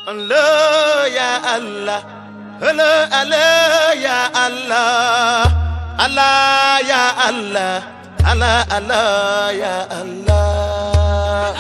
Allah ya Allah, Allah Allah ya Allah, Allah ya Allah, Allah Allah ya Allah.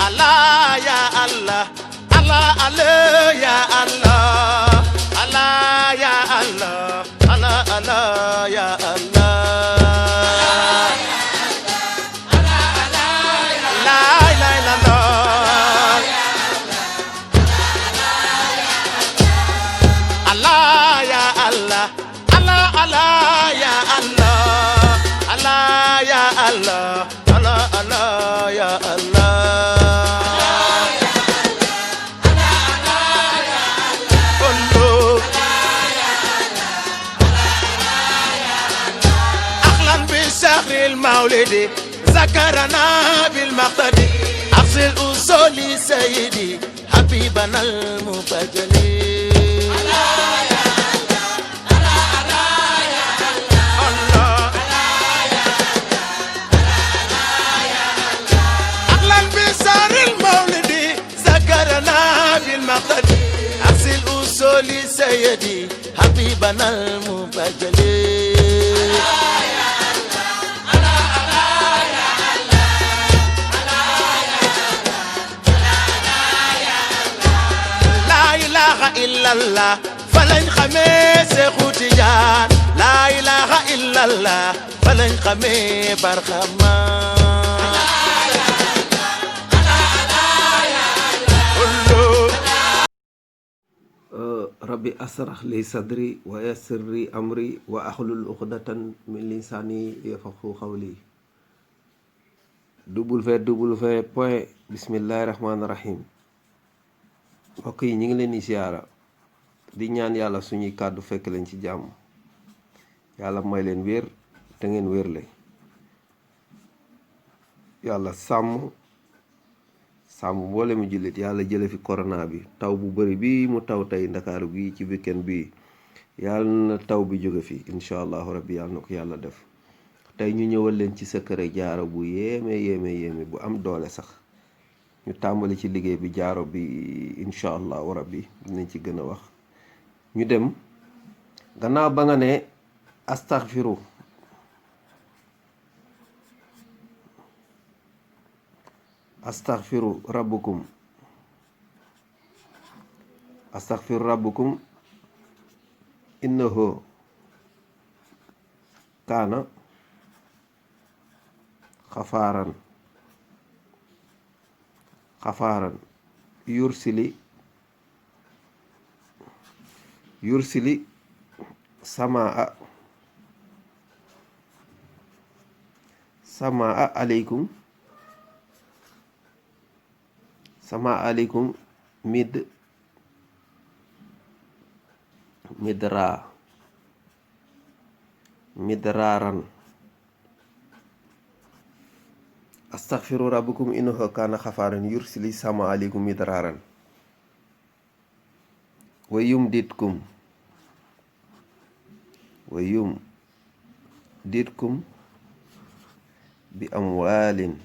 Allah ya Allah, Allah Allah ya Allah, Allah ya Allah, Allah Allah ya Allah. La ilaha illallah. Allah ya Allah, Allah Allah ya Allah, Allah ya Allah, Allah Allah ya Allah. المولد ذكرنا بالمقتدي أغسل أصولي سيدي حبيبنا المبجل. الله يا الله، الله يا الله، أهلا بسار المولد ذكرنا بالمقتدي أغسل أصولي سيدي حبيبنا المبجل. illallah falañ xamee Seexu Tijaan, la ilaha illallah falañ xamee Barxama. rabbi asrah li sadri wa yassir li amri wa ahlul uqdatan min lisani yafqahu qawli. www.bismillahirrahmanirrahim. mbokk yi ñu ngi leen di siyaara di ñaan yàlla suñuy kàddu fekk leen ci jàmm, yàlla may leen wér te ngeen wérle, yàlla sàmm mboole mu jullit, yàlla jële fi corona bi, taw bu bari bi mu taw tey ndakaaru bi ci weekend bi, yàlla na taw bi jóge fi incha allahu rabbi, yàlla na ko yàlla def. tey ñu ñëwal leen ci secret jaaro bu yéeme bu am doole sax. ñu tàmbali ci liggéey bi jaaro bi incha allahu rabbi dinañ ci gën a wax. ñu dem gannaaw ba nga ne astaghfiru rabbukum innahu kaana xafaaran yursili samaa aleykum midraaran. astaghfiru rabbukum innahu kaana xafaaran yursili sama aleykum midraaran wa yumditkum bi amwaalin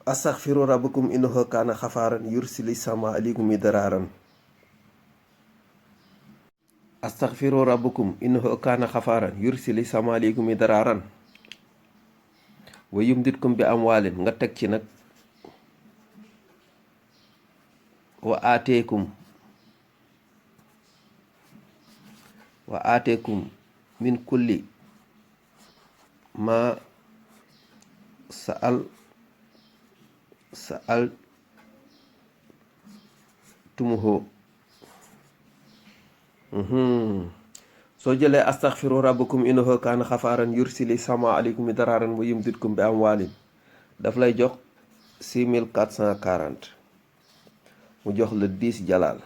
astaghfiru rabbukum innahu kaana xafaaran yursili sama aleykum midraaran. astaghfiru rabbukum innahu kaana xafaaran yursili sama aleykum midraaran wa yumditkum bi amwaalin nga teg ci nag wa aateekum min kulli ma sa'altumuhu. soo jëlee astaghfiru rabbukum innahu kaana xafaaran yursili sama aleykum midraaran wa yumditkum bi amwaalin daf lay jox 6440 mu jox la 10 jalaal.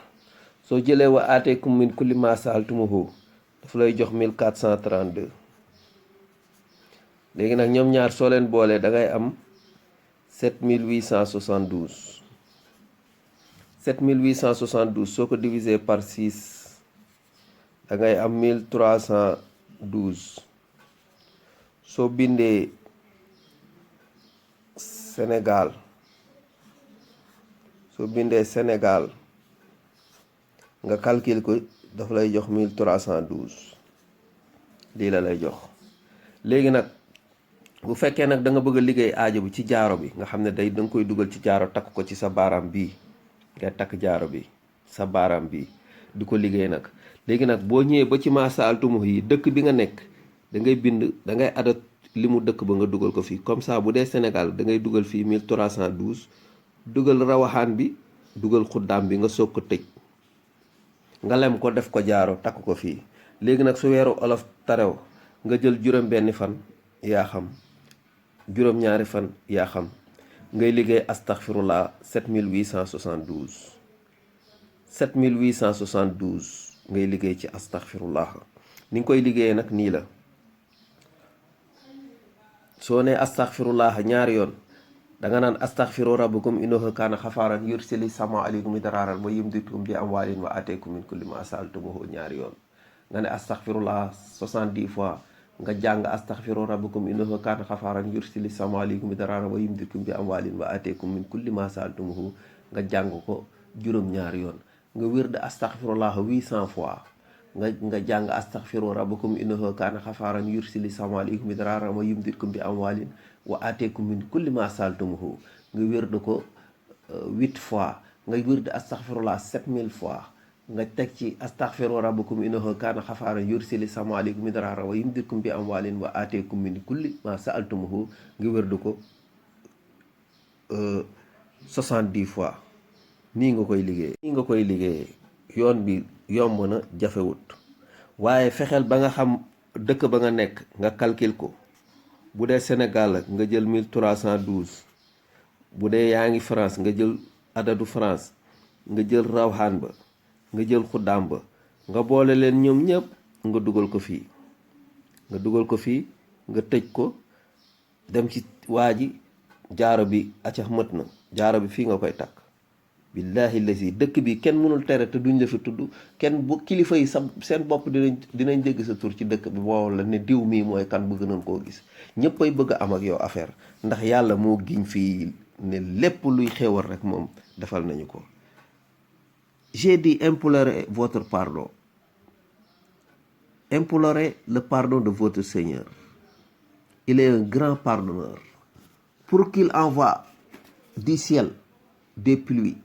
soo jëlee wa aateekum min kulli ma sa'altumuhu daf lay jox 1432. léegi nag ñoom ñaar soo leen boolee da ngay am 7872. 7872 soo ko diviser par 6 da ngay am 1312 soo bindee Sénégal nga calcule ko daf lay jox 1312 lii la lay jox. léegi nag bu fekkee nag da nga bëgg a liggéey aajo bi ci jaaro bi nga xam ne da nga koy dugal ci jaaro takk ko ci sa baaraam bii nga takk jaaro bi sa baaraam bi di ko liggéey nag. léegi nag boo ñëwee ba ci Massa Altumuh yi dëkk bi nga nekk da ngay bind da ngay adat li mu dëkk ba nga dugal ko fii comme ça bu dee Sénégal da ngay dugal fii 1312 dugal rawaxaan bi dugal xuddaam bi nga soog ko tëj nga lem ko def ko jaaro takk ko fii. léegi nag su weeru olof tarew nga jël juróom-benni fan yaa xam juróom-ñaari fan yaa xam ngay liggéey astaghfirullah 7872 ngay liggéey ci astaghfirullah. ni nga koy liggéeyee nag nii la soo nee astaghfirullah ñaari yoon danga naan astaghfiru rabbakum innahu kaana xafaaran yursili sama aleykum midraaran wa yumdidkum bi amwaalin wa ateekum min kulli ma saaltumuhu ñaari yoon nga ne astaghfirullah 70 fois nga jàng astaghfiru rabbakum innahu kaana xafaaran yursili sama aleykum midraaran wa yumdidkum bi amwaalin wa ateekum min kulli ma saaltumuhu nga jàng ko juróom-ñaari yoon. nga wér de astaghfirullah 800 fois nga jàng astaghfiru rabbakum innahu kaana xafaaran yursili sama aleykum midraaran wa yumdidkum bi amwaalin wa ateekum min kulli ma saaltumuhu nga wér de ko 8 fois nga wér de astaghfirullah 7000 fois nga teg ci astaghfiru rabbakum innahu kaana xafaaran yursili sama aleykum midraaran wa yumdidkum bi amwaalin wa ateekum min kulli ma saaltumuhu nga wér de ko 70 fois. nii nga koy liggéeyee yoon bi yomb na jafewut waaye fexeel ba nga xam dëkk ba nga nekk nga calcule ko. bu dee Sénégal nga jël 1312 bu dee yaa ngi France nga jël adadu France nga jël rawxaan ba nga jël xuddaam ba nga boole leen ñoom ñëpp nga dugal ko fii nga tëj ko dem ci waa ji jaaro bi accax mët na jaaro bi fii nga koy takk. billahi lazi dëkk bi kenn mënul tere te duñ la fi tudd kenn bu kilifa yi seen bopp dinañ dégg sa tur ci dëkk bi boo la ne diw mii mooy kan bëgg nañ koo gis ñëpp ay bëgg a am ak yow affaire ndax yàlla moo giñ fii ne lépp luy xéewal rek moom defal nañu ko. j'ai dit implorez votre pardon, implorez le pardon de votre Seigneur. Il est un grand pardonneur. Pour qu'il envoie du ciel des pluies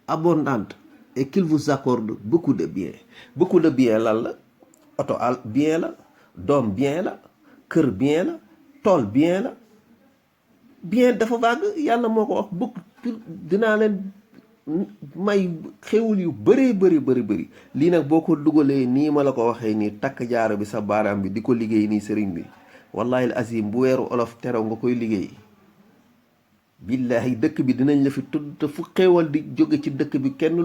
abondante et qu'il vous accorde beaucoup de bien. Beaucoup de bien lan la oto al bien la doom bien la kër bien la tool bien la bien dafa vague yàlla moo ko wax bëgg dinaa leen may xewul yu bëree bëri lii nag boo ko dugalee nii ma la ko waxee nii takk jaaro bi sa baaraam bi di ko liggéey nii sëriñ bi wallahi al azim bu weeru olof terew nga koy liggéey billahi dëkk bi dinañ la fi tudd te fu xéewal di jóge ci dëkk bi kenn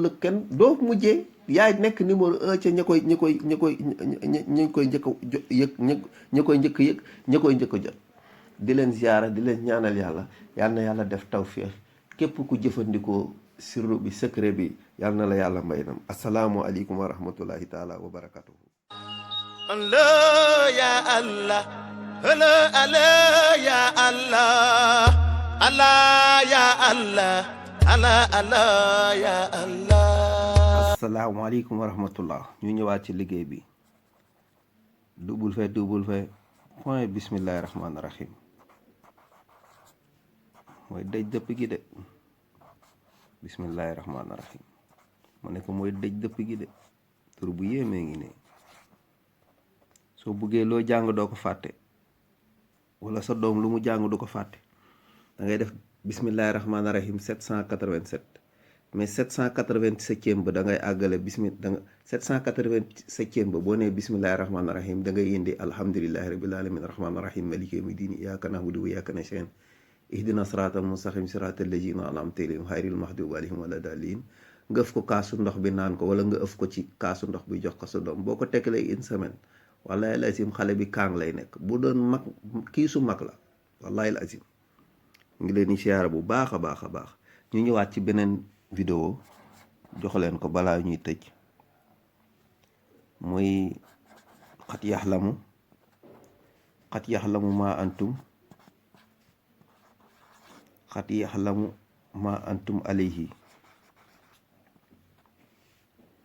doo mujjee yaay nekk numéro 1 ca ña koy njëkk a jot di leen ziyaara di leen ñaanal yàlla yal na yàlla def tawfiix képp ku jëfandikoo sirru bi secret bi yal na la yàlla may nam assalaamu aleykum wa rahmatullahi taala wa barakatuhu. Allah ya Allah, Allah Allah ya Allah, Allah ya Allah, Allah Allah ya Allah. asalaamaaleykum wa rahmatullah ñu ñëwaat ci liggéey bi point bismillahi rahmaani rahim mooy dëj dëpp gi de bismillahi rahmaani rahim mu ne ko mooy dëj dëpp gi de tur bu yéemee ngi ne soo buggee loo jàng doo ko fàtte wala sa doom lu mu jàng du ko fàtte da ngay def bismillahi rahmaani rahim 787 mais 787e ba da ngay àggale 787e ba boo nee bismillahi rahmaani rahim da ngay indi alhamdulillahi rabbil alamin rahmaani rahim maliki yawmi diin iyyaka na'budu wa iyyaka nasta'in ihdina siratal mustaqim siratal lazina an'amta alayhim ghayril maghdubi alayhim wala daalliin nga ëf ko kaasu ndox bi naan ko wala nga ëf ko ci kaasu ndox bi jox ko sa doom boo ko tekkalee une semaine wallahi al azim xale bi kaang lay nekk bu doon mag kii su mag la wallahi al azim ngi leen di siyaara bu baax a baax ñu ñëwaat ci beneen vidéo jox leen ko balaa ñuy tëj muy xat yaxlamu ma antum alayhi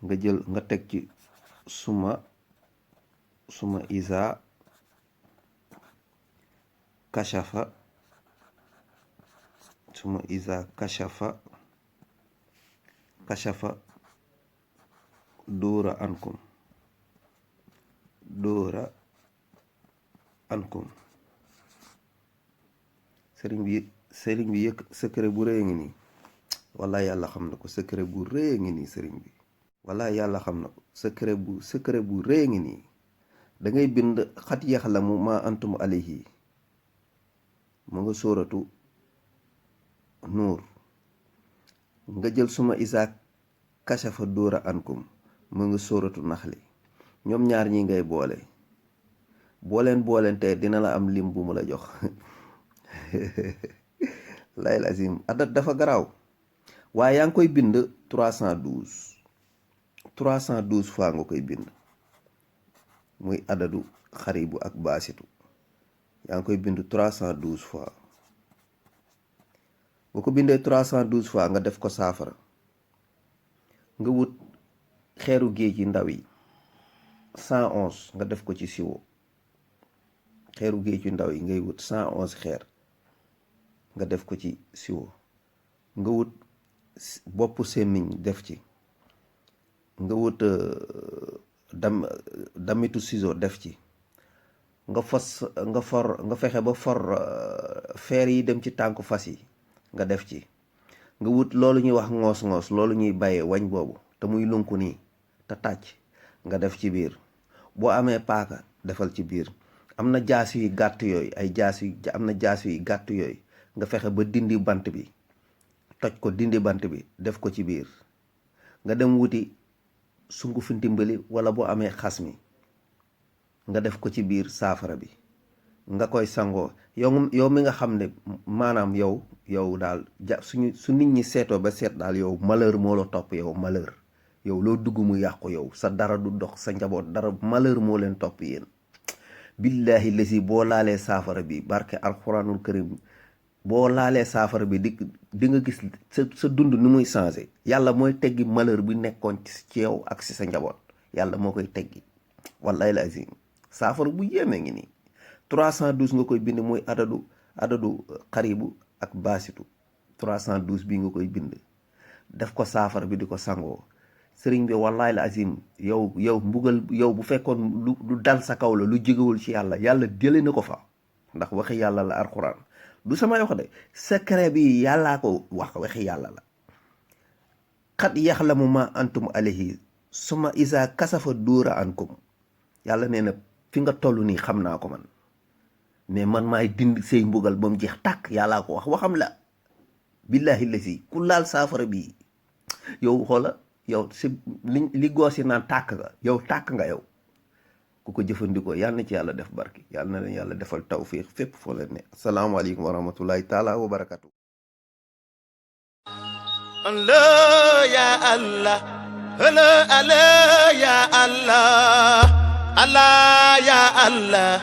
nga jël nga teg ci suma isa kashafa dóora ankum sëriñ bi yëkk secret bu rëy ngi nii wallaay yàlla xam na ko secret bu rëy ngi nii sëriñ bi wallaay yàlla xam na ko secret bu rëy ngi nii da ngay bind xat yaxlamu ma antum alayhi mu nga sóoratu nuur nga jël suma isa kashafa dóora ankum mu nga sóoratu naxli ñoom ñaar ñi ngay booleen te dina la am lim bu mu la jox layl azim adat dafa garaaw waaye yaa ngi koy bind 312 fois nga koy bind muy adadu xaribu ak baasitu yaa ngi koy bind 312 fois boo ko bindee 312 fois nga def ko saafara nga wut xeeru géej yi ndaw yi 111 nga def ko ci siwo xeeru géej yu ndaw yi ngay wut 111 xeer nga def ko ci siwo nga wut bopp semmiñ def ci nga wut damitu ciseau def ci nga fexe ba for feer yi dem ci tànku fas yi nga def ci nga wut loolu ñuy wax ngoos loolu ñuy bayee wañ boobu te muy lunku nii te tàcc nga def ci biir boo amee paaka defal ci biir am na jaas yu gàtt yooyu nga fexe ba dindi bant bi toj ko dindi bant bi def ko ci biir nga dem wuti sungufu ndimbali wala boo amee xas mi nga def ko ci biir saafara bi nga koy sangoo yow mi nga xam ne maanaam yow daal su nit ñi seetoo ba seet daal yow malheur moo la topp yow loo dugg mu yàqu yow sa dara du dox sa njaboot dara malheur moo leen topp yéen billahi lesi boo laalee saafara bi barke alxuraanul karim boo laalee saafara bi di nga gis sa dund ni muy changé yàlla mooy teggi malheur bi nekkoon ci yow ak si sa njaboot yàlla moo koy teggi wallahi lazim saafara bu yéeme ngi nii 312 nga koy bind muy adadu xaribu ak baasitu 312 bi nga koy bind def ko saafara bi di ko sangoo sëriñ bi wallahi lazim yow mbugal yow bu fekkoon lu dal sa kaw la lu jógewul ci yàlla jële na ko fa ndax waxi yàlla la alxuraan du samay wax de secret bi yàllaa ko wax waxi yàlla la xat yaxlamu ma antum alayhi suma isa kasafa dóora ankum yàlla nee na fi nga toll nii xam naa ko man mais man maay dindi say mbugal ba mu jeex tàkk yàllaa ko wax waxam la billahi lasi ku laal saafara bi yow xoola yow si li goos yi naan tàkk nga yow ku ko jëfandikoo yàlla na ci yàlla def barki yàlla na leen yàlla defal tawfiq fépp foo leen ne asalaamaaleykum wa rahmatullahi taala wa barakatu Allah ya Allah Allah ya Allah Allah ya Allah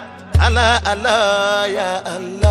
Allah ya Allah